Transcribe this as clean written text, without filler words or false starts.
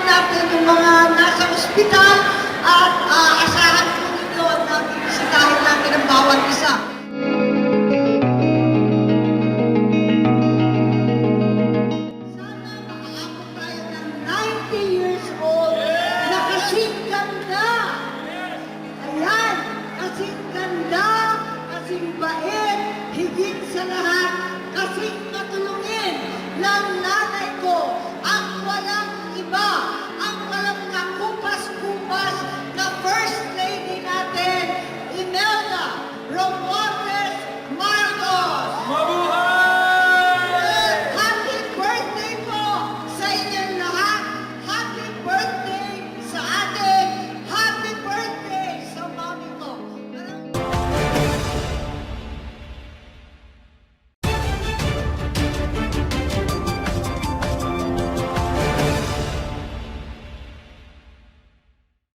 natin yung mga nasa ospital at asahan po ninyo na bisitahin natin ang bawat isa. Sana makaabot tayo ng 90 years old na kasing ganda. Ayan, kasing ganda, kasing bait, higit sa lahat.